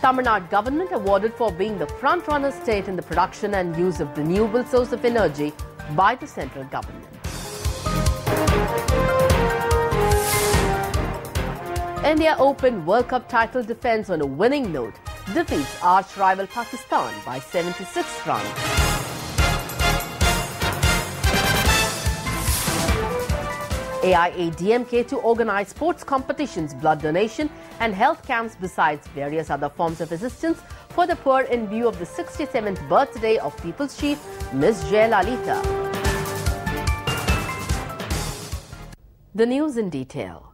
Tamil Nadu government awarded for being the front-runner state in the production and use of renewable source of energy by the central government. India Open World Cup title defense on a winning note, defeats arch rival Pakistan by 76 runs. AIADMK to organize sports competitions, blood donation and health camps besides various other forms of assistance for the poor in view of the 67th birthday of People's Chief Ms. Jaya. The news in detail.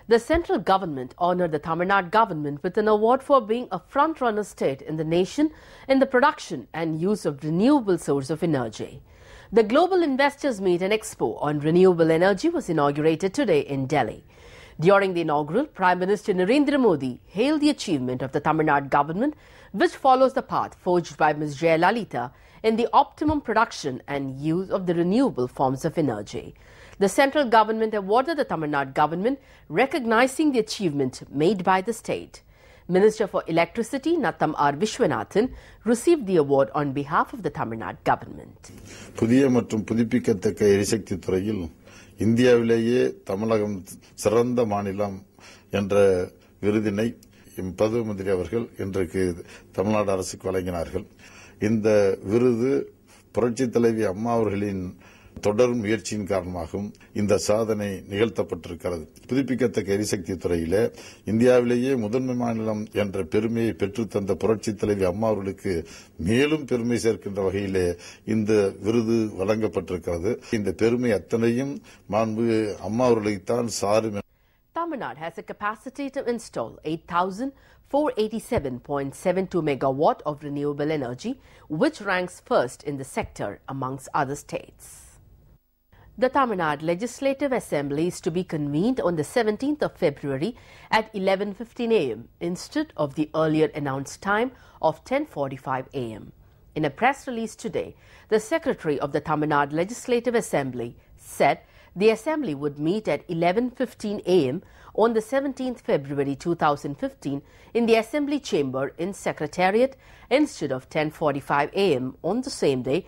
The central government honoured the Tamil Nadu government with an award for being a front-runner state in the nation in the production and use of renewable source of energy. The Global Investors Meet and Expo on Renewable Energy was inaugurated today in Delhi. During the inaugural, Prime Minister Narendra Modi hailed the achievement of the Tamil Nadu government, which follows the path forged by Ms. Jaya in the optimum production and use of the renewable forms of energy. The central government awarded the Tamil Nadu government, recognizing the achievement made by the state. Minister for Electricity Nattam R. Vishwanathan received the award on behalf of the Tamil Nadu government. புதிய மற்றும் புதுப்பிக்கத்தக்க எரிசக்தி துறையில் இந்தியாவிலேயே தமிழகம் சிறந்த மாநிலம் என்ற விருதினை பிரதம மந்திரி அவர்கள் இன்றைக்கு தமிழ்நாடு அரசுக்கு வழங்கினார்கள். இந்த விருது புரட்சித் தலைவி அம்மா அவர்களின் தொடர் முயற்சியின் காரணமாகவும் இந்த சாதனை நிகழ்த்தப்பட்டிருக்கிறது. புதுப்பிக்கத்தக்க எரிசக்தி துறையிலே இந்தியாவிலேயே முதன்மை மாநிலம் என்ற பெருமையை பெற்றுத்தந்த புரட்சித் தலைவி அம்மா அவர்களுக்கு மேலும் பெருமை சேர்க்கின்ற வகையிலே இந்த விருது வழங்கப்பட்டிருக்கிறது. இந்த பெருமை அத்தனையும் மாண்பு அம்மா அவர்களைத்தான் சாரும். Tamil Nadu has a capacity to install 8,487.72 megawatt of renewable energy, which ranks first in the sector amongst other states. The Tamil Nadu Legislative Assembly is to be convened on the 17th of February at 11:15 a.m. instead of the earlier announced time of 10:45 a.m. In a press release today, the Secretary of the Tamil Nadu Legislative Assembly said the Assembly would meet at 11:15 a.m. on the 17th February 2015 in the Assembly Chamber in Secretariat instead of 10:45 a.m. on the same day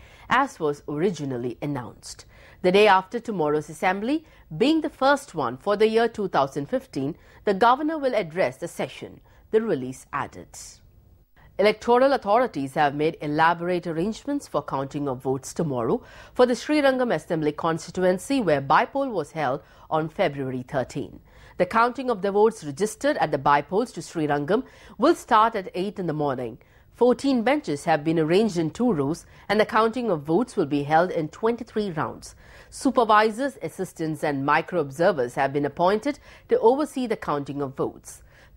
as was originally announced. The day after tomorrow's assembly, being the first one for the year 2015, the governor will address the session, the release added. Electoral authorities have made elaborate arrangements for counting of votes tomorrow for the Srirangam Assembly constituency where bypoll was held on February 13. The counting of the votes registered at the bypolls to Srirangam will start at 8 in the morning. 14 benches have been arranged in 2 rows and the counting of votes will be held in 23 rounds. Supervisors, assistants and micro-observers have been appointed to oversee the counting of votes.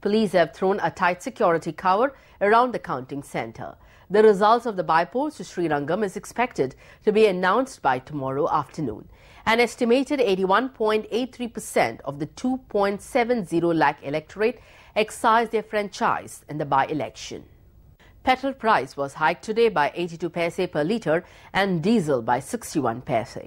Police have thrown a tight security cover around the counting centre. The results of the bypolls to Srirangam is expected to be announced by tomorrow afternoon. An estimated 81.83% of the 2.70 lakh electorate exercised their franchise in the by-election. Petrol price was hiked today by 82 paise per litre and diesel by 61 paise.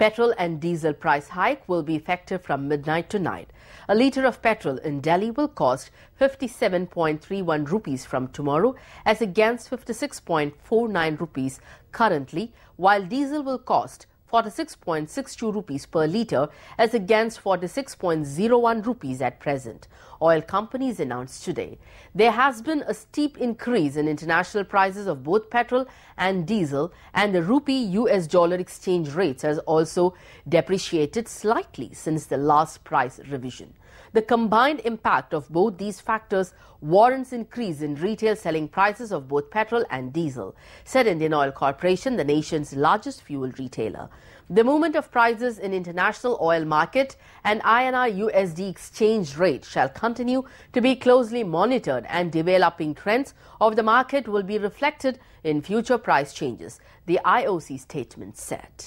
Petrol and diesel price hike will be effective from midnight tonight. A litre of petrol in Delhi will cost 57.31 rupees from tomorrow as against 56.49 rupees currently, while diesel will cost 46.62 rupees per litre as against 46.01 rupees at present. Oil companies announced today. There has been a steep increase in international prices of both petrol and diesel, and the rupee-US dollar exchange rates has also depreciated slightly since the last price revision. The combined impact of both these factors warrants increase in retail selling prices of both petrol and diesel, said Indian Oil Corporation, the nation's largest fuel retailer. The movement of prices in international oil market and INR-USD exchange rate shall continue to be closely monitored, and developing trends of the market will be reflected in future price changes, the IOC statement said.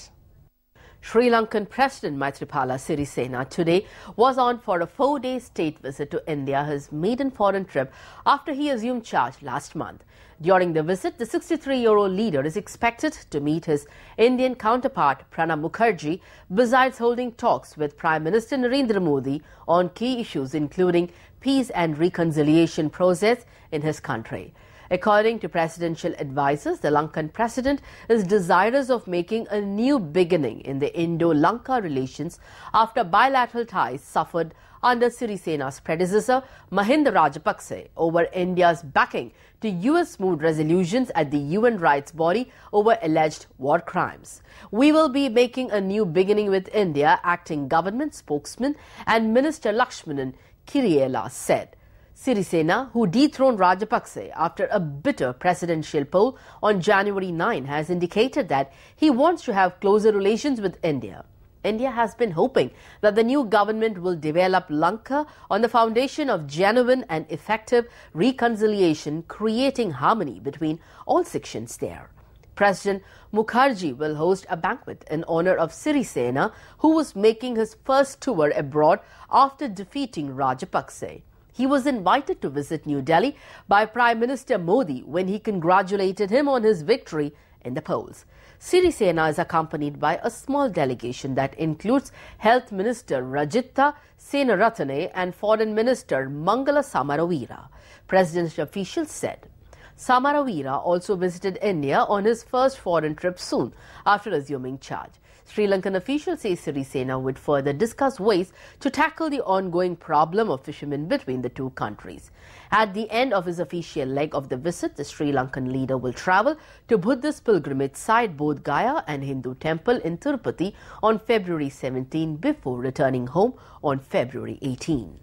Sri Lankan President Maithripala Sirisena today was on for a 4-day state visit to India, his maiden foreign trip after he assumed charge last month. During the visit, the 63-year-old leader is expected to meet his Indian counterpart Pranab Mukherjee, besides holding talks with Prime Minister Narendra Modi on key issues including peace and reconciliation process in his country. According to presidential advisers, the Lankan president is desirous of making a new beginning in the Indo-Lanka relations after bilateral ties suffered under Sirisena's predecessor Mahinda Rajapakse over India's backing to US mood resolutions at the UN rights body over alleged war crimes. "We will be making a new beginning with India," acting government spokesman and Minister Lakshmanan Kiriela said. Sirisena, who dethroned Rajapakse after a bitter presidential poll on January 9, has indicated that he wants to have closer relations with India. India has been hoping that the new government will develop Lanka on the foundation of genuine and effective reconciliation, creating harmony between all sections there. President Mukherjee will host a banquet in honor of Sirisena, who was making his first tour abroad after defeating Rajapakse. He was invited to visit New Delhi by Prime Minister Modi when he congratulated him on his victory in the polls. Sirisena is accompanied by a small delegation that includes Health Minister Rajitha Senaratne and Foreign Minister Mangala Samaravira, presidential officials said. Samaravira also visited India on his first foreign trip soon after assuming charge. Sri Lankan officials say Sirisena would further discuss ways to tackle the ongoing problem of fishermen between the two countries. At the end of his official leg of the visit, the Sri Lankan leader will travel to Buddhist pilgrimage site Bodh Gaya and Hindu temple in Tirupati on February 17 before returning home on February 18.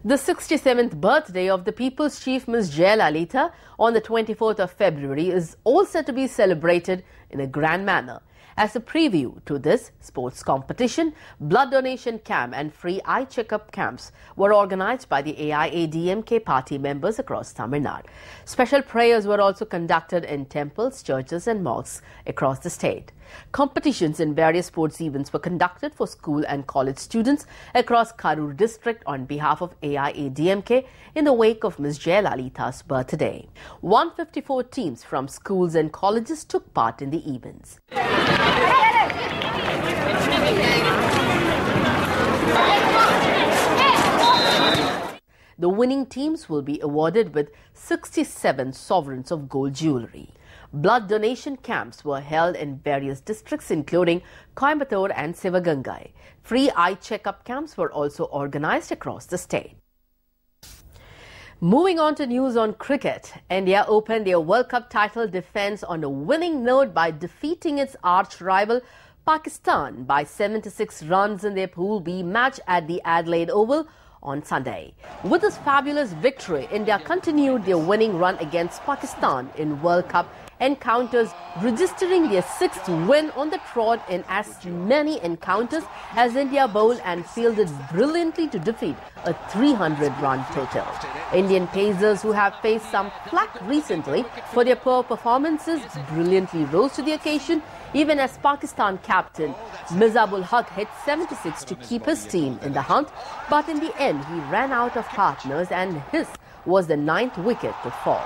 The 67th birthday of the People's Chief Ms. Jaya on the 24th of February is all set to be celebrated in a grand manner. As a preview to this sports competition, blood donation camp and free eye checkup camps were organized by the AIADMK party members across Tamil Nadu. Special prayers were also conducted in temples, churches and mosques across the state. Competitions in various sports events were conducted for school and college students across Karur district on behalf of AIADMK in the wake of Ms. Jayalalitha's birthday. 154 teams from schools and colleges took part in the events. The winning teams will be awarded with 67 sovereigns of gold jewellery. Blood donation camps were held in various districts including Coimbatore and Sivagangai. Free eye checkup camps were also organised across the state. Moving on to news on cricket, India opened their World Cup title defence on a winning note by defeating its arch rival Pakistan by 76 runs in their Pool B match at the Adelaide Oval on Sunday. With this fabulous victory, India continued their winning run against Pakistan in World Cup encounters, registering their 6th win on the trot in as many encounters as India bowled and fielded brilliantly to defeat a 300-run total. Indian pacers, who have faced some flack recently for their poor performances, brilliantly rose to the occasion, even as Pakistan captain Mizabul Haq hit 76 to keep his team in the hunt, but in the end he ran out of partners and his was the 9th wicket to fall.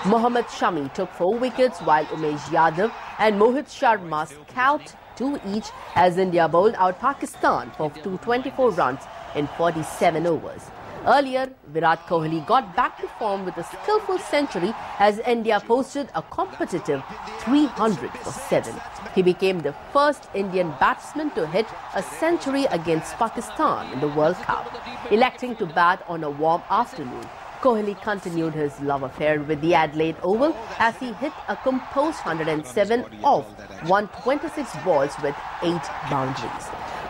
Mohammad Shami took 4 wickets while Umesh Yadav and Mohit Sharma scalped 2 each as India bowled out Pakistan for 224 runs in 47 overs. Earlier, Virat Kohli got back to form with a skillful century as India posted a competitive 300 for 7. He became the first Indian batsman to hit a century against Pakistan in the World Cup. Electing to bat on a warm afternoon, Kohli continued his love affair with the Adelaide Oval as he hit a composed 107 off 126 balls with 8 boundaries.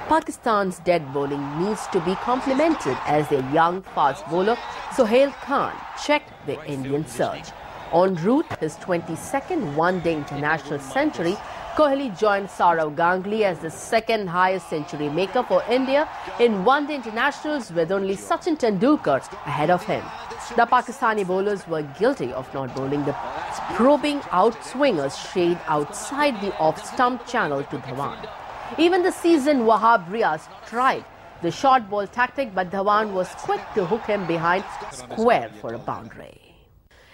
Pakistan's dead bowling needs to be complemented as their young fast bowler Sohail Khan checked the Indian surge. En route his 22nd one-day international century, Kohli joined Sourav Ganguly as the 2nd highest century maker for India in one-day internationals, with only Sachin Tendulkar ahead of him. The Pakistani bowlers were guilty of not bowling the probing outswingers shade outside the off-stump channel to Dhawan. Even the seasoned Wahab Riaz tried the short ball tactic, but Dhawan was quick to hook him behind square for a boundary.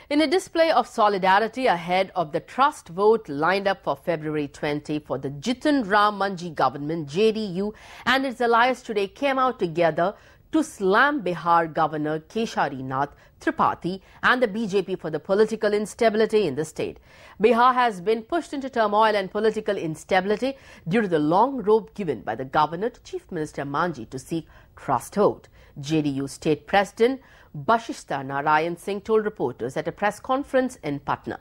In a display of solidarity ahead of the trust vote lined up for February 20 for the Jitan Ram Manji government, JDU and its allies today came out together to slam Bihar Governor Keshari Nath Tripathi and the BJP for the political instability in the state. Bihar has been pushed into turmoil and political instability due to the long rope given by the governor to Chief Minister Manji to seek trust vote. JDU State President Bashishta Narayan Singh told reporters at a press conference in Patna.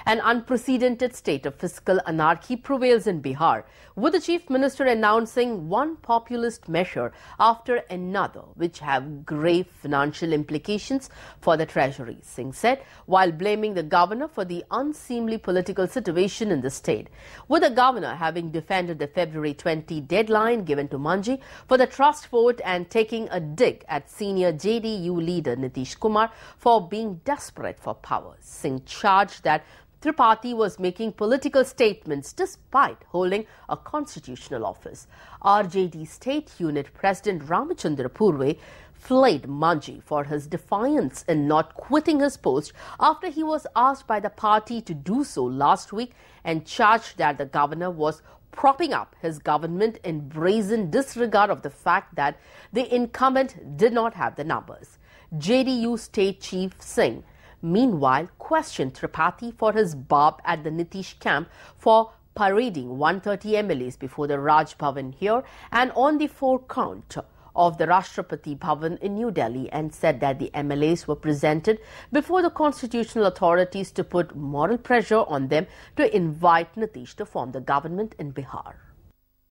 An unprecedented state of fiscal anarchy prevails in Bihar, with the Chief Minister announcing one populist measure after another which have grave financial implications for the treasury, Singh said, while blaming the governor for the unseemly political situation in the state. With the governor having defended the February 20 deadline given to Manji for the trust vote and taking a dig at senior JDU leader Nitish Kumar for being desperate for power, Singh charged that Tripathi was making political statements despite holding a constitutional office. RJD State Unit President Ramachandra Purve flayed Manji for his defiance in not quitting his post after he was asked by the party to do so last week and charged that the governor was propping up his government in brazen disregard of the fact that the incumbent did not have the numbers. JDU State Chief Singh meanwhile questioned Tripathi for his barb at the Nitish camp for parading 130 MLAs before the Raj Bhavan here and on the 4 count of the Rashtrapati Bhavan in New Delhi, and said that the MLAs were presented before the constitutional authorities to put moral pressure on them to invite Nitish to form the government in Bihar.